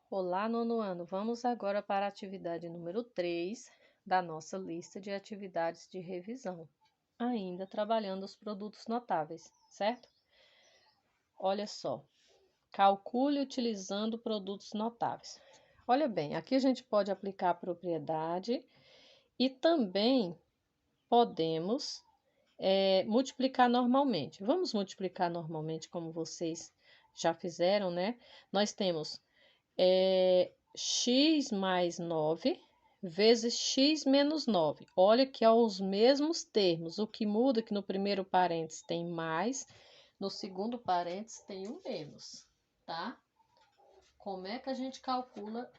Olá, nono ano. Vamos agora para a atividade número 3 da nossa lista de atividades de revisão, ainda trabalhando os produtos notáveis, certo? Olha só, calcule utilizando produtos notáveis. Olha bem, aqui a gente pode aplicar a propriedade e também podemos multiplicar normalmente. Vamos multiplicar normalmente como vocês já fizeram, né? Nós temos x mais 9 vezes x menos 9. Olha que é os mesmos termos. O que muda é que no primeiro parênteses tem mais, no segundo parênteses tem um menos, tá? Como é que a gente calcula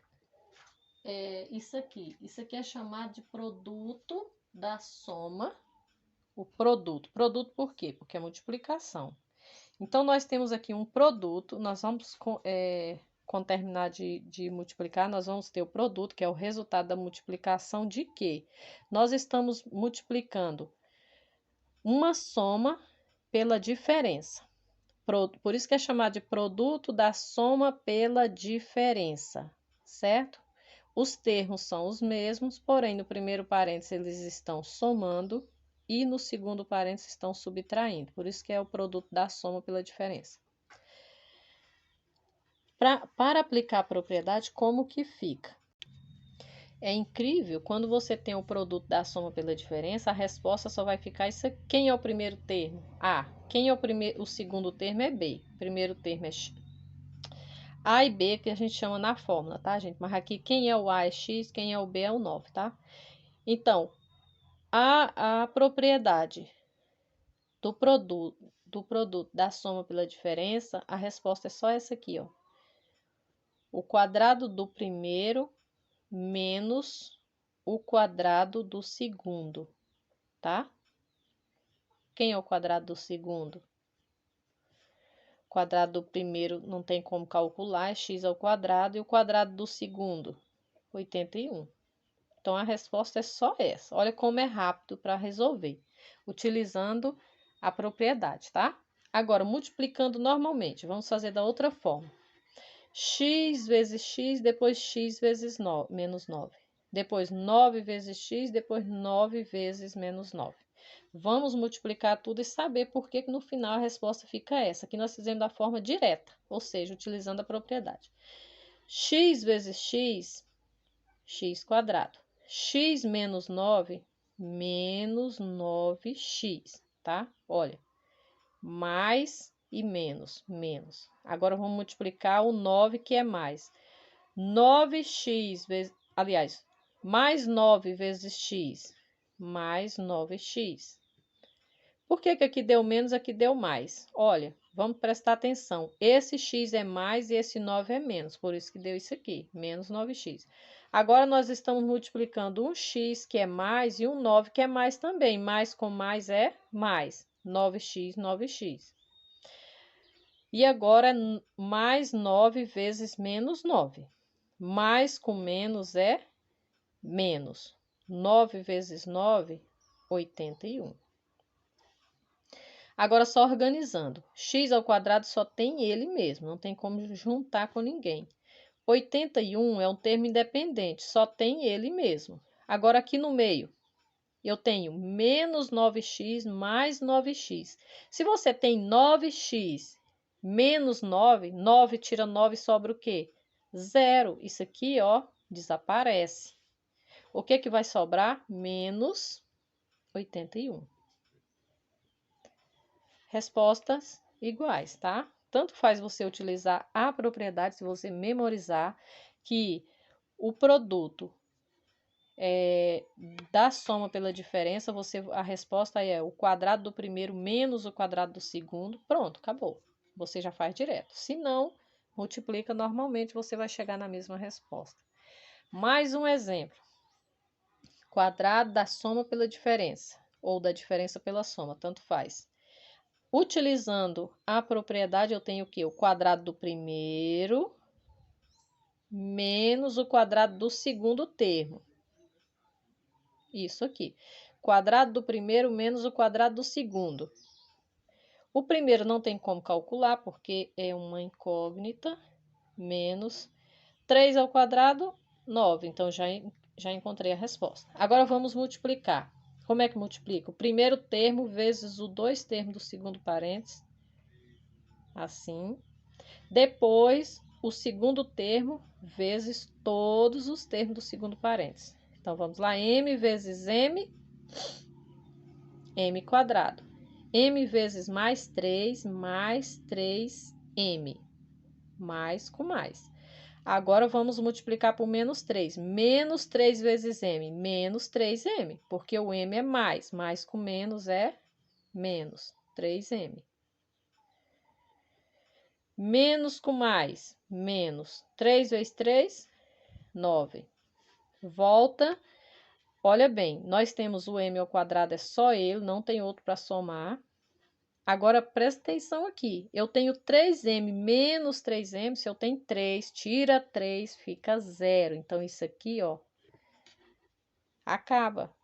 isso aqui? Isso aqui é chamado de produto da soma. O produto. Produto por quê? Porque é multiplicação. Então, nós temos aqui um produto, nós vamos, quando terminar de multiplicar, nós vamos ter o produto, que é o resultado da multiplicação de quê? Nós estamos multiplicando uma soma pela diferença. Por isso que é chamado de produto da soma pela diferença, certo? Os termos são os mesmos, porém, no primeiro parênteses eles estão somando e no segundo parênteses estão subtraindo. Por isso que é o produto da soma pela diferença. Para aplicar a propriedade, como que fica? É incrível, quando você tem o produto da soma pela diferença, a resposta só vai ficar isso aqui. Quem é o primeiro termo? A. Quem é o segundo termo é B. O primeiro termo é X. A e B que a gente chama na fórmula, tá, gente? Mas aqui quem é o A é X, quem é o B é o 9, tá? Então, a propriedade do produto da soma pela diferença, a resposta é só essa aqui, ó. O quadrado do primeiro menos o quadrado do segundo, tá? Quem é o quadrado do segundo? O quadrado do primeiro não tem como calcular, é x ao quadrado, e o quadrado do segundo, 81. Então, a resposta é só essa. Olha como é rápido para resolver, utilizando a propriedade, tá? Agora, multiplicando normalmente, vamos fazer da outra forma. X vezes x, depois x vezes menos 9. Depois 9 vezes x, depois 9 vezes menos 9. Vamos multiplicar tudo e saber por que no final a resposta fica essa. Aqui nós fizemos da forma direta, ou seja, utilizando a propriedade. X vezes x, x quadrado. X menos 9, menos 9x, tá? Olha, mais e menos, menos. Agora vamos multiplicar o 9, que é mais. 9x vezes, aliás, mais 9 vezes x, mais 9x. Por que aqui deu menos, aqui deu mais? Olha, vamos prestar atenção. Esse x é mais e esse 9 é menos, por isso que deu isso aqui, menos 9x. Agora, nós estamos multiplicando um x, que é mais, e um 9, que é mais também. Mais com mais é mais. 9x, 9x. E agora, mais 9 vezes menos 9. Mais com menos é menos. 9 vezes 9, 81. Agora, só organizando. X ao quadrado só tem ele mesmo, não tem como juntar com ninguém. 81 é um termo independente, só tem ele mesmo. Agora, aqui no meio, eu tenho menos 9x mais 9x. Se você tem 9x menos 9, 9 tira 9 sobra o quê? 0. Isso aqui, ó, desaparece. O que que vai sobrar? Menos 81. Respostas iguais, tá? Tanto faz você utilizar a propriedade, se você memorizar que o produto da soma pela diferença, a resposta é o quadrado do primeiro menos o quadrado do segundo. Pronto, acabou. Você já faz direto. Se não, multiplica normalmente, você vai chegar na mesma resposta. Mais um exemplo. Quadrado da soma pela diferença, ou da diferença pela soma, tanto faz. Utilizando a propriedade, eu tenho o quê? O quadrado do primeiro menos o quadrado do segundo termo. Isso aqui. Quadrado do primeiro menos o quadrado do segundo. O primeiro não tem como calcular, porque é uma incógnita, menos 3 ao quadrado, 9. Então, já encontrei a resposta. Agora, vamos multiplicar. Como é que multiplica? O primeiro termo vezes os dois termos do segundo parênteses. Assim. Depois, o segundo termo vezes todos os termos do segundo parênteses. Então, vamos lá. M vezes M, M quadrado. M vezes mais 3M. Mais com mais. Agora, vamos multiplicar por menos 3. Menos 3 vezes M, menos 3M. Porque o M é mais. Mais com menos é menos 3M. Menos com mais, menos 3 vezes 3, 9. Volta. Olha bem, nós temos o m ao quadrado, é só ele, não tem outro para somar. Agora, presta atenção aqui. Eu tenho 3m menos 3m, se eu tenho 3, tira 3, fica 0. Então, isso aqui, ó, acaba.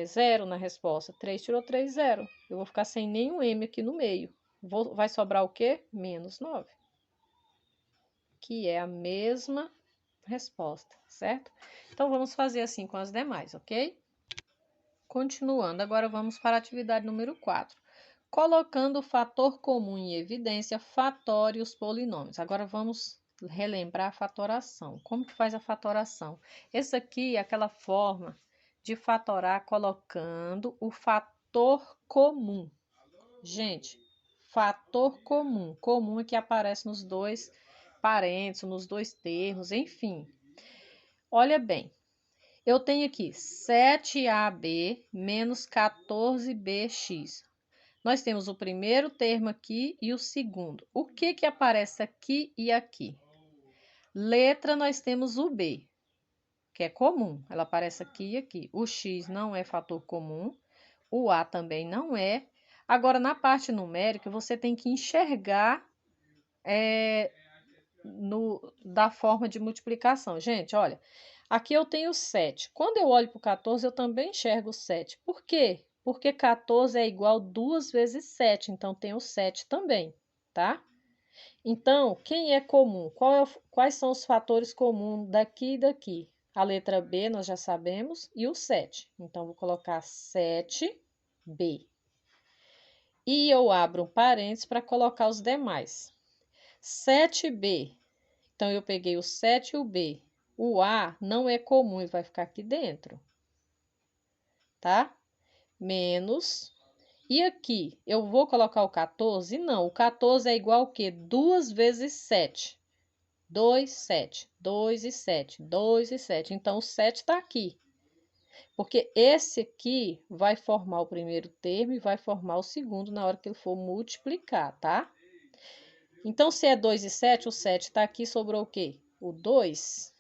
Zero na resposta. 3 tirou 3, 0. Eu vou ficar sem nenhum m aqui no meio. Vai sobrar o quê? Menos 9. Que é a mesma resposta, certo? Então, vamos fazer assim com as demais, ok? Continuando, agora vamos para a atividade número 4. Colocando o fator comum em evidência, fatore os polinômios. Agora, vamos relembrar a fatoração. Como que faz a fatoração? Essa aqui é aquela forma de fatorar colocando o fator comum. Gente, fator comum. Comum é que aparece nos dois parênteses, nos dois termos, enfim. Olha bem, eu tenho aqui 7AB menos 14BX. Nós temos o primeiro termo aqui e o segundo. O que que aparece aqui e aqui? Letra, nós temos o B, que é comum. Ela aparece aqui e aqui. O X não é fator comum. O A também não é. Agora, na parte numérica, você tem que enxergar da forma de multiplicação. Gente, olha, aqui eu tenho 7. Quando eu olho para o 14, eu também enxergo 7. Por quê? Porque 14 é igual 2 vezes 7, então tem o 7 também, tá? Então, quem é comum? Quais são os fatores comuns daqui e daqui? A letra B nós já sabemos e o 7. Então, vou colocar 7B. E eu abro um parênteses para colocar os demais. 7B. Então, eu peguei o 7 e o B. O A não é comum, ele vai ficar aqui dentro. Tá? Menos. E aqui, eu vou colocar o 14? Não, o 14 é igual ao quê? 2 vezes 7. 2, 7. 2 e 7. 2 e 7. Então, o 7 está aqui. Porque esse aqui vai formar o primeiro termo e vai formar o segundo na hora que ele for multiplicar, tá? Então, se é 2 e 7, o 7 está aqui, sobrou o quê? O 2.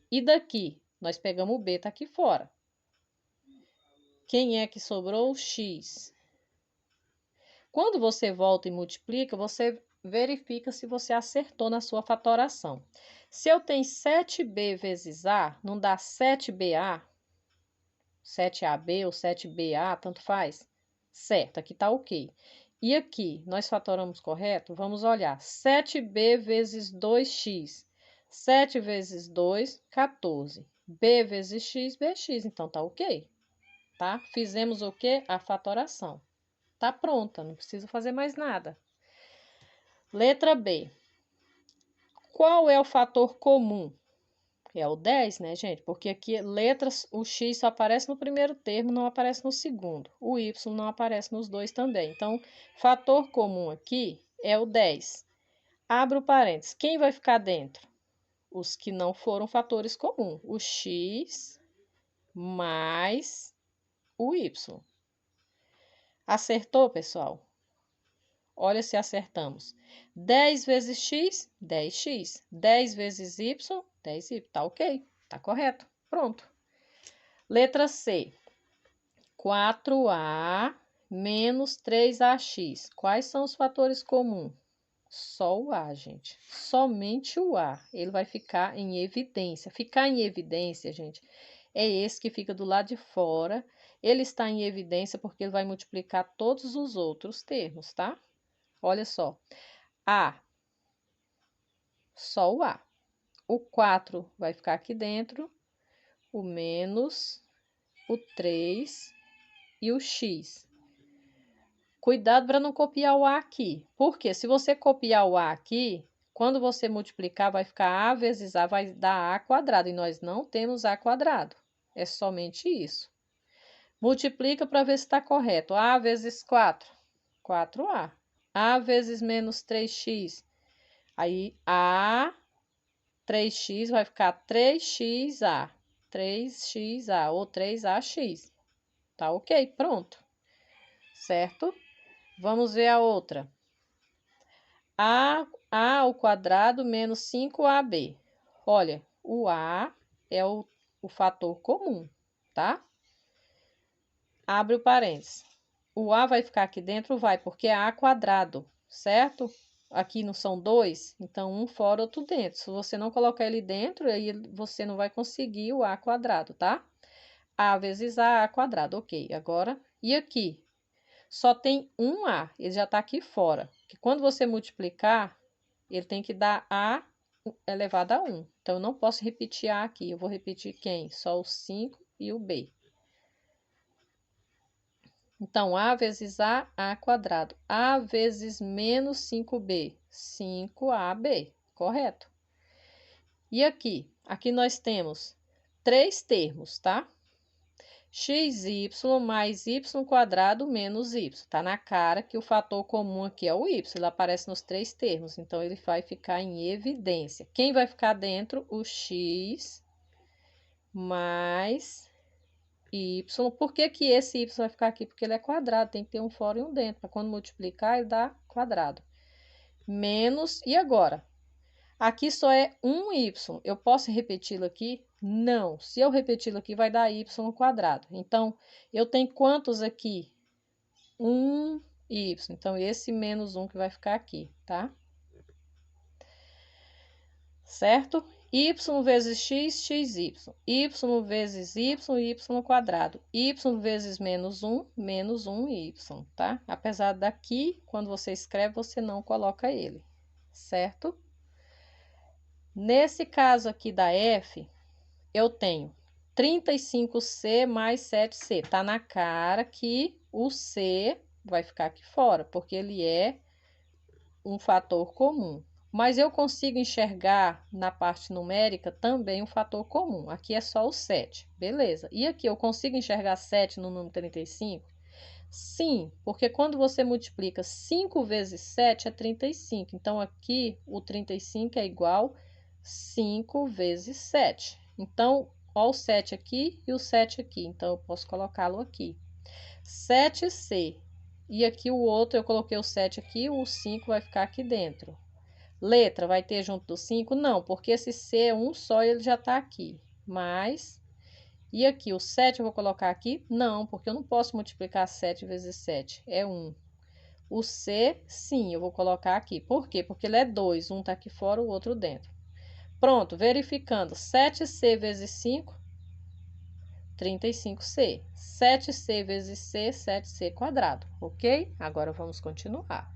E daqui, nós pegamos o B, está aqui fora. Quem é que sobrou? O X. Quando você volta e multiplica, você verifica se você acertou na sua fatoração. Se eu tenho 7B vezes A, não dá 7BA? 7AB ou 7BA, tanto faz? Certo, aqui está ok. E aqui, nós fatoramos correto? Vamos olhar. 7B vezes 2x. 7 vezes 2, 14. B vezes x, bx. Então, tá ok. Tá? Fizemos o quê? A fatoração. Tá pronta, não preciso fazer mais nada. Letra B. Qual é o fator comum? É o 10, né, gente? Porque aqui letras, o x só aparece no primeiro termo, não aparece no segundo. O y não aparece nos dois também. Então, fator comum aqui é o 10. Abro parênteses. Quem vai ficar dentro? Os que não foram fatores comuns. O x mais o y. Acertou, pessoal? Olha se acertamos. 10 vezes x, 10x. 10 vezes y, 10y. Tá ok, tá correto. Pronto. Letra C. 4a menos 3ax. Quais são os fatores comuns? Só o A, gente. Somente o A. Ele vai ficar em evidência. Ficar em evidência, gente, é esse que fica do lado de fora. Ele está em evidência porque ele vai multiplicar todos os outros termos, tá? Olha só. A. Só o A. O 4 vai ficar aqui dentro, o menos, o 3 e o x. Cuidado para não copiar o A aqui. Porque se você copiar o A aqui, quando você multiplicar, vai ficar A vezes A, vai dar A quadrado. E nós não temos A quadrado. É somente isso. Multiplica para ver se está correto. A vezes 4, 4A. A vezes menos 3x. Aí, A, 3x vai ficar 3xa. 3xa ou 3ax. Tá ok, pronto. Certo? Vamos ver a outra. A ao quadrado menos 5ab. Olha, o A é o fator comum, tá? Abre o parênteses. O A vai ficar aqui dentro? Vai, porque é A quadrado, certo? Aqui não são dois, então um fora, outro dentro. Se você não colocar ele dentro, aí você não vai conseguir o A quadrado, tá? A vezes A quadrado, ok. Agora, e aqui? Só tem um A, ele já está aqui fora. Que quando você multiplicar, ele tem que dar A elevado a 1. Então, eu não posso repetir A aqui. Eu vou repetir quem? Só o 5 e o B. Então, A vezes A, A quadrado. A vezes menos 5B, 5AB. Correto? E aqui? Aqui nós temos 3 termos, tá? xy mais y quadrado menos y. Tá na cara que o fator comum aqui é o y, ele aparece nos 3 termos, então ele vai ficar em evidência. Quem vai ficar dentro? O x mais y. Por que que esse y vai ficar aqui? Porque ele é quadrado, tem que ter um fora e um dentro, para quando multiplicar ele dá quadrado. Menos, e agora? Aqui só é um y. Eu posso repeti-lo aqui? Não. Se eu repeti-lo aqui, vai dar y ao quadrado. Então, eu tenho quantos aqui? 1y. Então, esse menos 1 que vai ficar aqui, tá? Certo? Y vezes x, xy. Y vezes y, y ao quadrado. Y vezes menos 1y, tá? Apesar daqui, quando você escreve, você não coloca ele, certo? Nesse caso aqui da F, eu tenho 35C mais 7C. Tá na cara que o C vai ficar aqui fora, porque ele é um fator comum. Mas eu consigo enxergar na parte numérica também um fator comum. Aqui é só o 7, beleza. E aqui eu consigo enxergar 7 no número 35? Sim, porque quando você multiplica 5 vezes 7 é 35. Então, aqui o 35 é igual 5 vezes 7. Então, ó o 7 aqui e o 7 aqui. Então, eu posso colocá-lo aqui. 7C. E aqui o outro, eu coloquei o 7 aqui, o 5 vai ficar aqui dentro. Letra, vai ter junto do 5? Não, porque esse C é um só e ele já está aqui. Mais... E aqui, o 7 eu vou colocar aqui? Não, porque eu não posso multiplicar 7 vezes 7. É 1. O C, sim, eu vou colocar aqui. Por quê? Porque ele é 2. Um está aqui fora, o outro dentro. Pronto, verificando. 7C vezes 5, 35C. 7C vezes C, 7C quadrado. Ok? Agora vamos continuar.